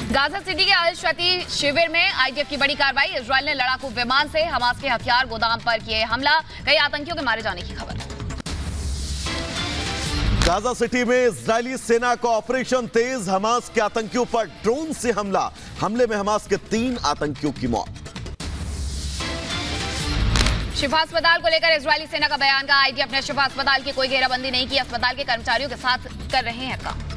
Gaza city के अल शती शिविर में आईडीएफ की बड़ी कार्रवाई। इजरायल ने लड़ाकू विमान से हमास के हथियार गोदाम पर किए हमला, कई आतंकियों के मारे जाने की खबर। गाजा सिटी में इजरायली सेना का ऑपरेशन तेज, हमास के आतंकियों पर ड्रोन से हमला। हमले में हमास के 3 आतंकियों की मौत। शिफा अस्पताल को लेकर इजरायली सेना का बयान का। आईडीएफ ने शिफा अस्पताल की कोई घेराबंदी नहीं की, अस्पताल के कर्मचारियों के साथ कर रहे हैं काम।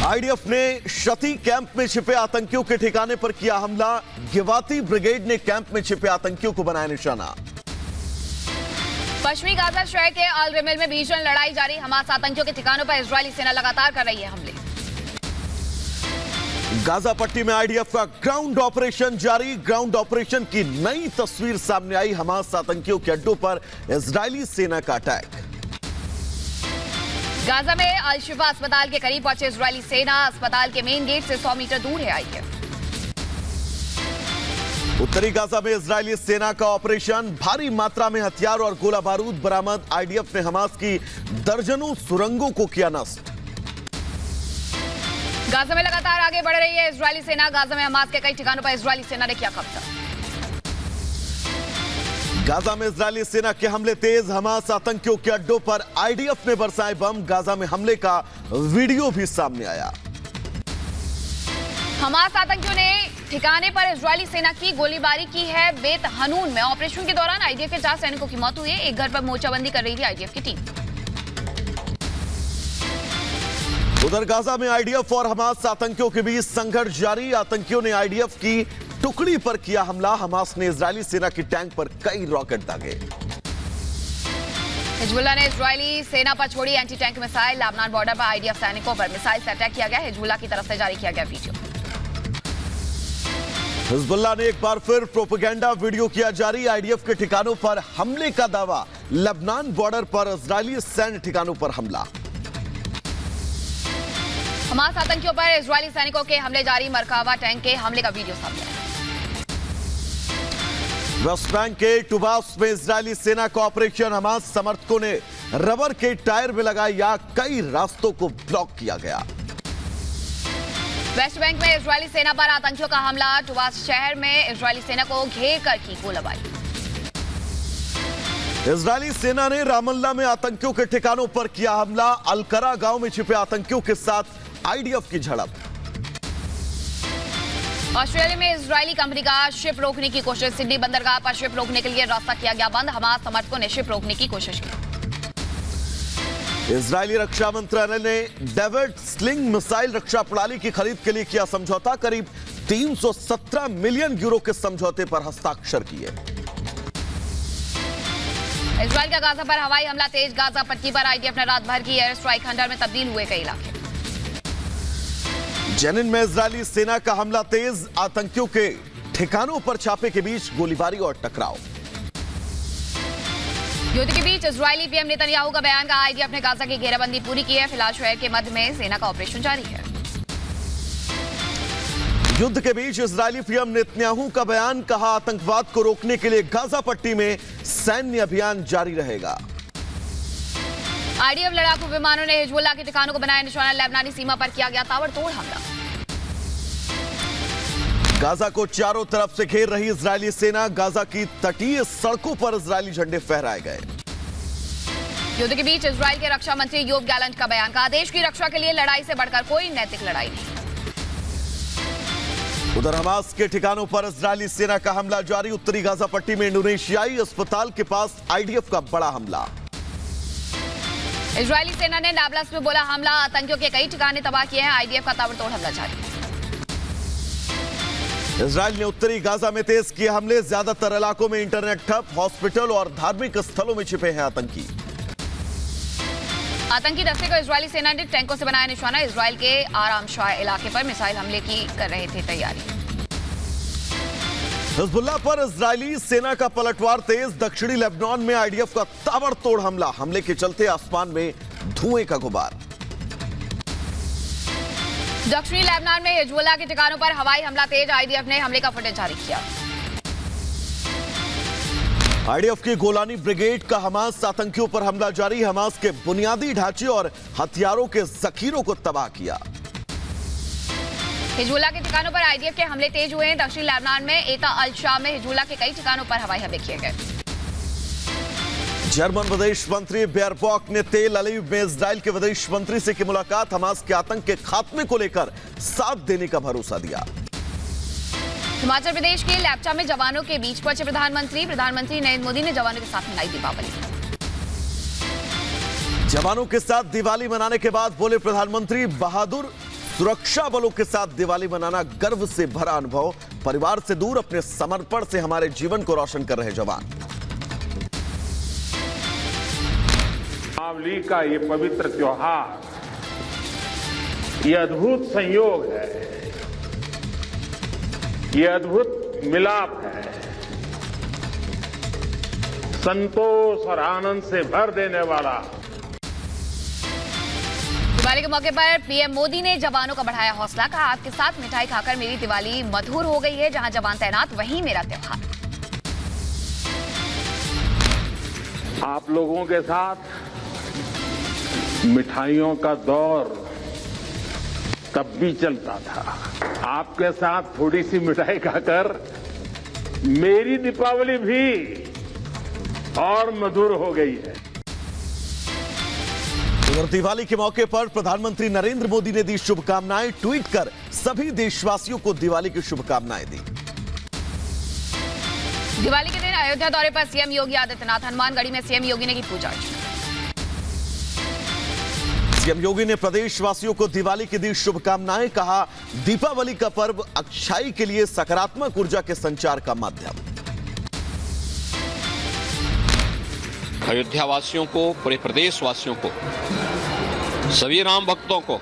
आईडीएफ ने शती कैंप में छिपे आतंकियों के ठिकाने पर किया हमला। गिवाती ब्रिगेड ने कैंप में छिपे आतंकियों को बनाया निशाना। पश्चिमी गाजा शहर के अल रिमिल में भीषण लड़ाई जारी। हमास आतंकियों के ठिकानों पर इजरायली सेना लगातार कर रही है हमले। गाजा पट्टी में आईडीएफ का ग्राउंड ऑपरेशन जारी। ग्राउंड ऑपरेशन की नई तस्वीर सामने आई। हमास आतंकियों के अड्डों पर इजरायली सेना का अटैक। गाजा में अल शिफा अस्पताल के करीब पहुंचे इजरायली सेना। अस्पताल के मेन गेट से 100 मीटर दूर है आईडीएफ। उत्तरी गाजा में इजरायली सेना का ऑपरेशन, भारी मात्रा में हथियार और गोला बारूद बरामद। आईडीएफ ने हमास की दर्जनों सुरंगों को किया नष्ट। गाजा में लगातार आगे बढ़ रही है इजरायली सेना। गाजा में हमास के कई ठिकानों पर इजरायली सेना ने किया कब्जा। गाजा में इजरायली सेना के हमले तेज, हमास आतंकियों के अड्डों पर आईडीएफ ने बरसाए बम। गाजा में हमले का वीडियो भी सामने आया। हमास आतंकियों ने ठिकाने पर इजरायली सेना की गोलीबारी की है। बेत हनून में ऑपरेशन के दौरान आईडीएफ के 4 सैनिकों की मौत हुई है। एक घर पर मोर्चाबंदी कर रही थी आईडीएफ की टीम। उधर गाजा में आईडीएफ और हमास आतंकियों के बीच संघर्ष जारी। आतंकियों ने आईडीएफ की टुकड़ी पर किया हमला। हमास ने इजरायली सेना की टैंक पर कई रॉकेट दागे। हिजबुल्लाह ने इजरायली सेना पर छोड़ी anti tank missile. Lebanon border पर आईडीएफ सैनिकों पर मिसाइल से अटैक किया गया। हिजबुल्लाह की तरफ से जारी किया गया वीडियो। हिजबुल्लाह ने एक बार फिर प्रोपेगेंडा वीडियो किया जारी। आईडीएफ के ठिकानों पर हमले का दावा। लेबनान बॉर्डर पर इजरायली सैन्य ठिकानों पर हमला। हमास आतंकियों पर इजरायली सैनिकों के हमले जारी। मरकावा टैंक के हमले का वीडियो सामने आया। वेस्ट बैंक के टुबास में इजरायली सेना का ऑपरेशन। हमास समर्थकों ने रबर के टायर में लगाई आग, कई रास्तों को ब्लॉक किया गया। वेस्ट बैंक में इजरायली सेना पर आतंकियों का हमला। टुबास शहर में इजरायली सेना को घेर कर की गोलीबारी। इजरायली सेना ने रामल्ला में आतंकियों के ठिकानों पर किया हमला। अलकरा गांव में छिपे आतंकियों के साथ आईडीएफ की झड़प। ऑस्ट्रेलिया में इजरायली कंपनी का शिप रोकने की कोशिश। सिडनी बंदरगाह पर शिप रोकने के लिए रास्ता किया गया बंद। हमास समर्थकों ने शिप रोकने की कोशिश की। इजरायली रक्षा मंत्रालय ने डेविड स्लिंग मिसाइल रक्षा प्रणाली की खरीद के लिए किया समझौता। करीब 317 मिलियन यूरो के समझौते पर हस्ताक्षर किए। इजरायल का गाजा पर हवाई हमला तेज। गाजा पट्टी पर आईडीएफ ने रात भर की एयर स्ट्राइक। खंडर में तब्दील हुए कई इलाके। जेनिन में इजरायली सेना का हमला तेज। आतंकियों के ठिकानों पर छापे के बीच गोलीबारी और टकराव। युद्ध के बीच इजरायली पीएम नेतन्याहू का बयान का। आईडीएफ ने गाजा की घेराबंदी पूरी की है। फिलहाल शहर के मध्य में सेना का ऑपरेशन जारी है। युद्ध के बीच इजरायली पीएम नेतन्याहू का बयान, कहा आतंकवाद को रोकने के लिए गाजा पट्टी में सैन्य अभियान जारी रहेगा। आईडीएफ लड़ाकू विमानों ने हिजबुल्लाह के ठिकानों को बनाया निशाना। लेबनानी सीमा पर किया गया ताबड़तोड़ हमला। गाजा को चारों तरफ से घेर रही इजरायली सेना। गाजा की तटीय सड़कों पर इजरायली झंडे फहराए गए। युद्ध के बीच इजरायल के रक्षा मंत्री योव गैलेंट का बयान का। देश की रक्षा के लिए लड़ाई से बढ़कर कोई नैतिक लड़ाई नहीं। उधर हमास के ठिकानों पर इजरायली सेना का हमला जारी। उत्तरी गाजा पट्टी में इंडोनेशियाई अस्पताल के पास आईडीएफ का बड़ा हमला। इजरायली सेना ने नाबलस में बोला हमला। आतंकियों के कई ठिकाने तबाह किए हैं। आईडीएफ का ताबड़तोड़ हमला जारी। इजरायल ने उत्तरी गाजा में तेज किए हमले। ज्यादातर इलाकों में इंटरनेट ठप। हॉस्पिटल और धार्मिक स्थलों में छिपे हैं आतंकी। आतंकी दस्ते को इजरायली सेना ने टैंकों से बनाया निशाना। इजरायल के आरामशाह इलाके पर मिसाइल हमले की कर रहे थे तैयारी। हिजबुल्लाह पर इजरायली सेना का पलटवार तेज। दक्षिणी लेबनान में आईडीएफ का ताबड़तोड़ हमला। हमले के चलते आसमान में धुएं का गुबार। दक्षिणी लेबनान में हिजबुल्लाह के ठिकानों पर हवाई हमला तेज। आईडीएफ ने हमले का फुटेज जारी किया। आईडीएफ की गोलानी ब्रिगेड का हमास आतंकियों पर हमला जारी। हमास के बुनियादी ढांचे और हथियारों के जखीरों को तबाह किया। हिजबुल्लाह के ठिकानों पर आईडीएफ के हमले तेज हुए हैं। दक्षिणी लेबनान में एता अल शाम में हिजबुल्लाह के कई ठिकानों पर हवाई हमले किए गए। जर्मन विदेश मंत्री बेयरबॉक ने तेल अवीव में इजराइल के विदेश मंत्री से की मुलाकात, हमास के आतंक के खात्मे को लेकर साथ देने का भरोसा दिया। हिमाचल प्रदेश के लेप्चा में जवानों के बीच पहुंचे प्रधानमंत्री नरेंद्र मोदी ने जवानों के साथ मनाई दीपावली। जवानों के साथ दिवाली मनाने के बाद बोले प्रधानमंत्री, बहादुर सुरक्षा बलों के साथ दिवाली मनाना गर्व से भरा अनुभव, परिवार से दूर अपने समर्पण से हमारे जीवन को रोशन कर रहे जवान। दीपावली का ये पवित्र त्योहार, ये अद्भुत संयोग है, ये अद्भुत मिलाप है, संतोष और आनंद से भर देने वाला। दिवाली के मौके पर पीएम मोदी ने जवानों का बढ़ाया हौसला, कहा आपके साथ मिठाई खाकर मेरी दिवाली मधुर हो गई है, जहां जवान तैनात वहीं मेरा त्योहार। आप लोगों के साथ मिठाइयों का दौर तब भी चलता था, आपके साथ थोड़ी सी मिठाई खाकर मेरी दीपावली भी और मधुर हो गई है। उधर दिवाली के मौके पर प्रधानमंत्री नरेंद्र मोदी ने दी शुभकामनाएं, ट्वीट कर सभी देशवासियों को दिवाली की शुभकामनाएं दी। दिवाली के दिन अयोध्या दौरे पर सीएम योगी आदित्यनाथ, हनुमानगढ़ी में सीएम योगी ने की पूजा अर्चना। सीएम योगी ने प्रदेशवासियों को दिवाली की दी शुभकामनाएं, कहा दीपावली का पर्व अच्छाई के लिए सकारात्मक ऊर्जा के संचार का माध्यम। अयोध्या वासियों को, पूरे प्रदेश वासियों को, सभी राम भक्तों को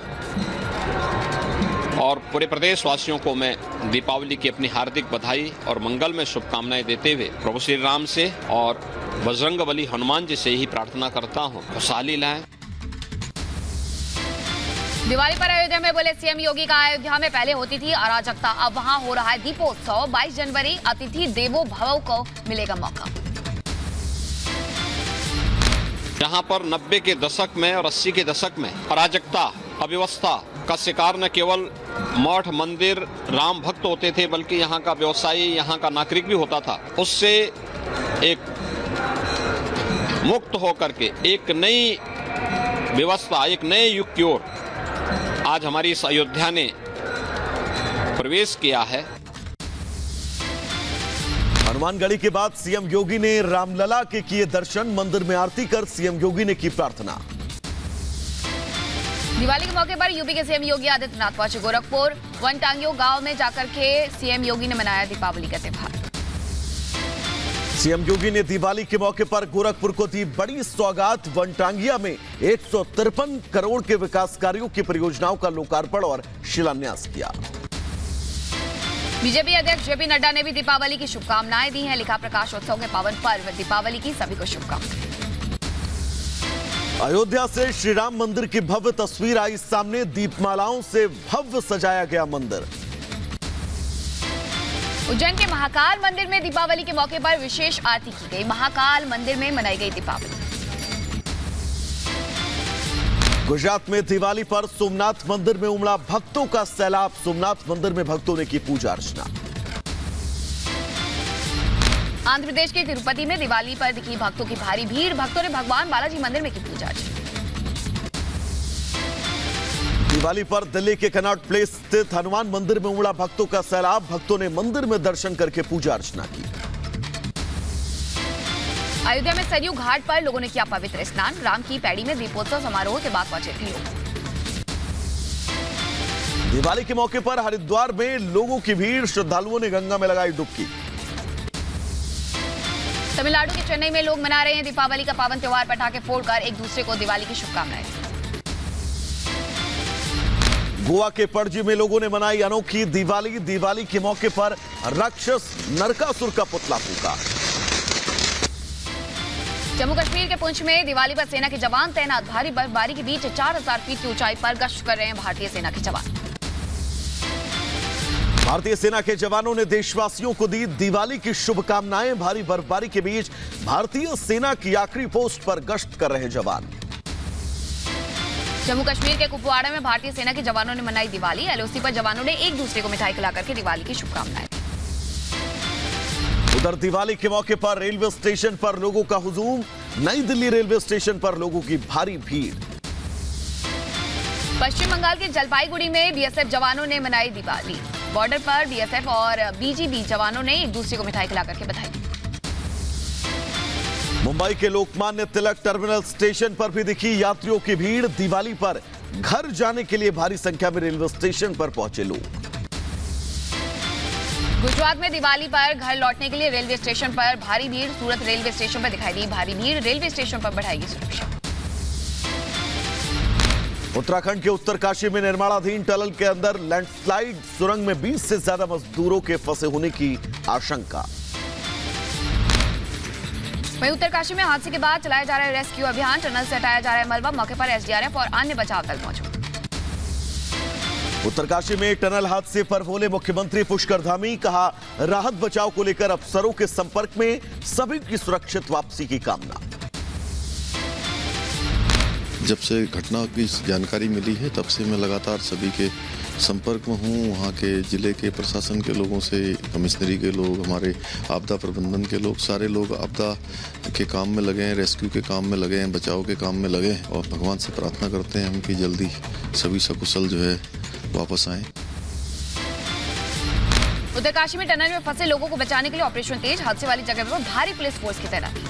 और पूरे प्रदेश वासियों को मैं दीपावली की अपनी हार्दिक बधाई और मंगल में शुभकामनाएं देते हुए प्रभु श्री राम से और बजरंगबली हनुमान जी से ही प्रार्थना करता हूं, खुशहाली लाएं। दिवाली पर अयोध्या में बोले सीएम योगी का, अयोध्या में पहले होती थी अराजकता, अब वहां हो रहा है दीपोत्सव। 22 जनवरी अतिथि देवो भव को मिलेगा मौका। जहां पर 90 के दशक में और 80 के दशक में अराजकता, अव्यवस्था का शिकार न केवल मठ मंदिर राम भक्त होते थे, बल्कि यहाँ का व्यवसायी, यहाँ का नागरिक भी होता था। उससे एक मुक्त होकर के एक नई व्यवस्था, एक नए युग की ओर आज हमारी इस अयोध्या ने प्रवेश किया है। हनुमानगढ़ी के बाद सीएम योगी ने रामलला के किए दर्शन, मंदिर में आरती कर सीएम योगी ने की प्रार्थना। दिवाली के मौके पर यूपी के सीएम योगी आदित्यनाथ पहुंचे गोरखपुर, वनटांगियों गांव में जाकर के सीएम योगी ने मनाया दीपावली का त्योहार। सीएम योगी ने दिवाली के मौके पर गोरखपुर को दी बड़ी सौगात, वनटांगिया में 153 करोड़ के विकास कार्यों की परियोजनाओं का लोकार्पण और शिलान्यास किया। बीजेपी अध्यक्ष जेपी नड्डा ने भी दीपावली की शुभकामनाएं दी हैं, लिखा प्रकाशोत्सव के पावन पर्व दीपावली की सभी को शुभकामनाएं। अयोध्या से श्री राम मंदिर की भव्य तस्वीर आई सामने, दीपमालाओं से भव्य सजाया गया मंदिर। उज्जैन के महाकाल मंदिर में दीपावली के मौके पर विशेष आरती की गई, महाकाल मंदिर में मनाई गई दीपावली। गुजरात में दिवाली पर सोमनाथ मंदिर में उमड़ा भक्तों का सैलाब, सोमनाथ मंदिर में भक्तों ने की पूजा अर्चना। आंध्र प्रदेश के तिरुपति में दिवाली पर दिखी भक्तों की भारी भीड़, भक्तों ने भगवान बालाजी मंदिर में की पूजा अर्चना। दिवाली पर दिल्ली के कनॉट प्लेस स्थित हनुमान मंदिर में उमड़ा भक्तों का सैलाब, भक्तों ने मंदिर में दर्शन करके पूजा अर्चना की। अयोध्या में सरयू घाट पर लोगों ने किया पवित्र स्नान, राम की पैड़ी में दीपोत्सव समारोह के बाद पहुंचे थे लोग। दिवाली के मौके पर हरिद्वार में लोगों की भीड़, श्रद्धालुओं ने गंगा में लगाई डुबकी। तमिलनाडु के चेन्नई में लोग मना रहे हैं दीपावली का पावन त्योहार, पटाखे फोड़कर एक दूसरे को दिवाली की शुभकामनाएं। गोवा के पणजी में लोगों ने मनाई अनोखी दिवाली, दिवाली के मौके पर राक्षस नरकासुर का पुतला फूंका। जम्मू कश्मीर के पुंछ में दिवाली पर सेना के जवान तैनात, भारी बर्फबारी के बीच 4000 फीट की ऊंचाई पर गश्त कर रहे हैं भारतीय सेना के जवान। भारतीय सेना के जवानों ने देशवासियों को दी दिवाली की शुभकामनाएं, भारी बर्फबारी के बीच भारतीय सेना की आखिरी पोस्ट पर गश्त कर रहे जवान। जम्मू कश्मीर के कुपवाड़ा में भारतीय सेना के जवानों ने मनाई दिवाली। एलओसी पर जवानों ने एक दूसरे को मिठाई खिला करके दिवाली की शुभकामनाएं दी। उधर दिवाली के मौके पर रेलवे स्टेशन पर लोगों का हुजूम। नई दिल्ली रेलवे स्टेशन पर लोगों की भारी भीड़। पश्चिम बंगाल के जलपाईगुड़ी में बीएसएफ जवानों ने मनाई दिवाली। बॉर्डर पर बीएसएफ और बीजीबी जवानों ने एक दूसरे को मिठाई खिला करके बधाई दी। मुंबई के लोकमान्य तिलक टर्मिनल स्टेशन पर भी दिखी यात्रियों की भीड़। दिवाली पर घर जाने के लिए भारी संख्या में रेलवे स्टेशन पर पहुंचे लोग। गुजरात में दिवाली पर घर लौटने के लिए रेलवे स्टेशन पर भारी भीड़। सूरत रेलवे स्टेशन पर दिखाई दी भारी भीड़। रेलवे स्टेशन पर बढ़ाएगी सुरक्षा। उत्तराखंड के उत्तरकाशी में निर्माणाधीन टनल के अंदर लैंडस्लाइड सुरंग में 20 से ज्यादा मजदूरों के फंसे होने की आशंका। वहीं उत्तरकाशी में हादसे के बाद चलाया जा रहा है रेस्क्यू अभियान। टनल से हटाया जा रहा है मलबा। मौके पर एसडीआरएफ और अन्य बचाव दल मौजूद। उत्तरकाशी में टनल हादसे पर बोले मुख्यमंत्री पुष्कर धामी। कहा, राहत बचाव को लेकर अफसरों के संपर्क में, सभी की सुरक्षित वापसी की कामना। जब से घटना की जानकारी मिली है तब से मैं लगातार सभी के संपर्क में हूँ। वहाँ के जिले के प्रशासन के लोगों से, कमिश्नरी के लोग, हमारे आपदा प्रबंधन के लोग, सारे लोग आपदा के काम में लगे हैं, रेस्क्यू के काम में लगे हैं, बचाव के काम में लगे हैं और भगवान से प्रार्थना करते हैं हम कि जल्दी सभी सकुशल जो है वापस आएं। उत्तरकाशी में टनल में फंसे लोगों को बचाने के लिए ऑपरेशन तेज। हादसे वाली जगह पर भारी पुलिस फोर्स की तैनाती।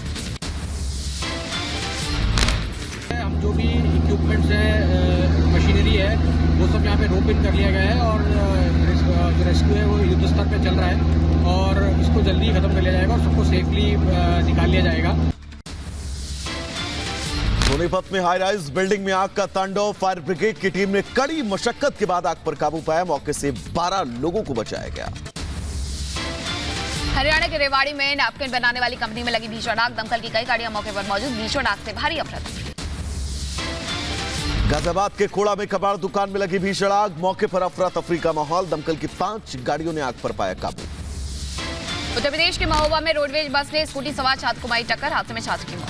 हम जो भी इक्विपमेंट्स है, मशीनरी है, वो सब यहाँ पे रोप इन कर लिया गया है और जो रेस्क्यू है वो युद्ध स्तर पे चल रहा है और इसको जल्दी खत्म कर लिया जाएगा और सबको सेफली निकाल लिया जाएगा। सोनीपत में हाई राइज बिल्डिंग में आग का तांडव। फायर ब्रिगेड की टीम ने कड़ी मशक्कत के बाद आग पर काबू पाया। मौके से 12 लोगों को बचाया गया। हरियाणा के रेवाड़ी में नैपकिन बनाने वाली कंपनी में लगी भीषण आग। दमकल की कई गाड़ियां मौके पर मौजूद। भीषण आग से भारी अफरा तफरी। गाजियाबाद के खोड़ा में कबाड़ दुकान में लगी भीषण आग। मौके पर अफरा तफरी का माहौल। दमकल की 5 गाड़ियों ने आग पर पाया काबू। उत्तर प्रदेश के महोबा में रोडवेज बस ने स्कूटी सवार छात्र को मारी टक्कर। हादसे में छात्र की मौत।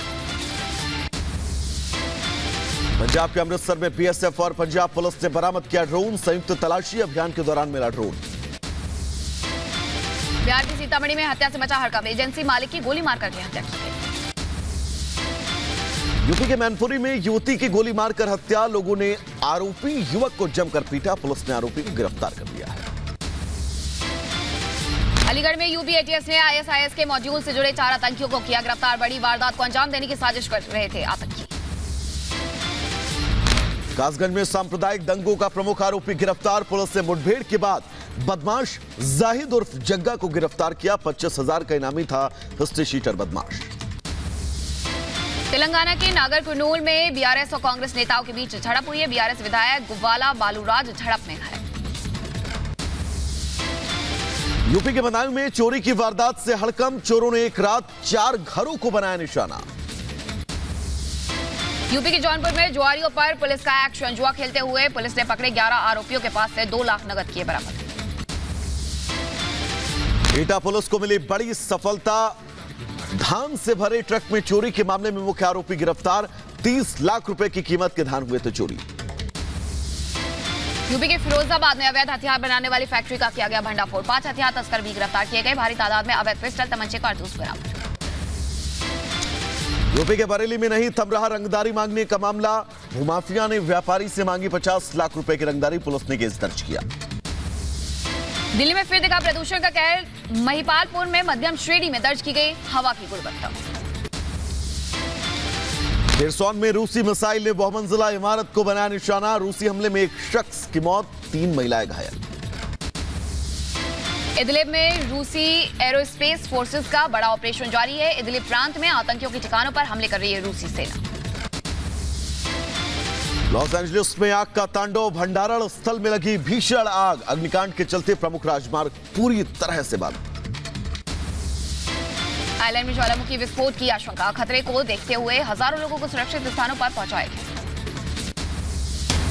पंजाब के अमृतसर में बीएसएफ और पंजाब पुलिस ने बरामद किया ड्रोन। संयुक्त तलाशी अभियान के दौरान मिला ड्रोन। बिहार की सीतामढ़ी में हत्या से मचा हड़कंप। एजेंसी मालिक की गोली मारकर की हत्या की गई। यूपी के मैनपुरी में युवती की गोली मारकर हत्या। लोगों ने आरोपी युवक को जमकर पीटा। पुलिस ने आरोपी को गिरफ्तार कर लिया है। अलीगढ़ में यूपी एटीएस ने आईएसआईएस के मॉड्यूल से जुड़े 4 आतंकियों को किया गिरफ्तार। बड़ी वारदात को अंजाम देने की साजिश कर रहे थे आतंकी। कासगंज में सांप्रदायिक दंगों का प्रमुख आरोपी गिरफ्तार। पुलिस ने मुठभेड़ के बाद बदमाश जाहिद उर्फ जग्गा को गिरफ्तार किया। 25,000 का इनामी था हिस्ट्री शीटर बदमाश। तेलंगाना के नागर कुर्नूल में बीआरएस और कांग्रेस नेताओं के बीच झड़प हुई है। बीआरएस विधायक गुव्वाला बालूराज झड़प में घायल। यूपी के बदायूं में चोरी की वारदात से हड़कंप। चोरों ने एक रात 4 घरों को बनाया निशाना। यूपी के जौनपुर में जुआरियों पर पुलिस का एक्शन। जुआ खेलते हुए पुलिस ने पकड़े 11 आरोपियों के पास से 2 लाख नगद किए बरामद। एटा पुलिस को मिली बड़ी सफलता। धान से भरे ट्रक में चोरी के मामले में मुख्य आरोपी गिरफ्तार। 30 लाख रुपए की कीमत के धान हुए थे चोरी। यूपी के फिरोजाबाद में अवैध हथियार बनाने वाली फैक्ट्री का किया गया भंडाफोड़। 5 हथियार तस्कर भी गिरफ्तार किए गए। भारी तादाद में अवैध पिस्टल, तमंचे, कारतूस बरामद। यूपी के बरेली में नहीं थम रहा रंगदारी मांगने का मामला। भूमाफिया ने व्यापारी से मांगी 50 लाख रुपए की रंगदारी। पुलिस ने केस दर्ज किया। दिल्ली में फिर दिखा प्रदूषण का कहर। महिपालपुर में मध्यम श्रेणी में दर्ज की गई हवा की गुणवत्ता। खेरसौन में रूसी मिसाइल ने बहुमंजिला इमारत को बनाया निशाना। रूसी हमले में एक शख्स की मौत, 3 महिलाएं घायल। इदलिब में रूसी एरोस्पेस फोर्सेस का बड़ा ऑपरेशन जारी है। इदलिब प्रांत में आतंकियों के ठिकानों पर हमले कर रही है रूसी सेना। लॉस एंजलिस में आग का तांडव। भंडारण स्थल में लगी भीषण आग। अग्निकांड के चलते प्रमुख राजमार्ग पूरी तरह से बंद। आइलैंड में ज्वालामुखी विस्फोट की आशंका। खतरे को देखते हुए हजारों लोगों को सुरक्षित स्थानों पर पहुंचाया गया।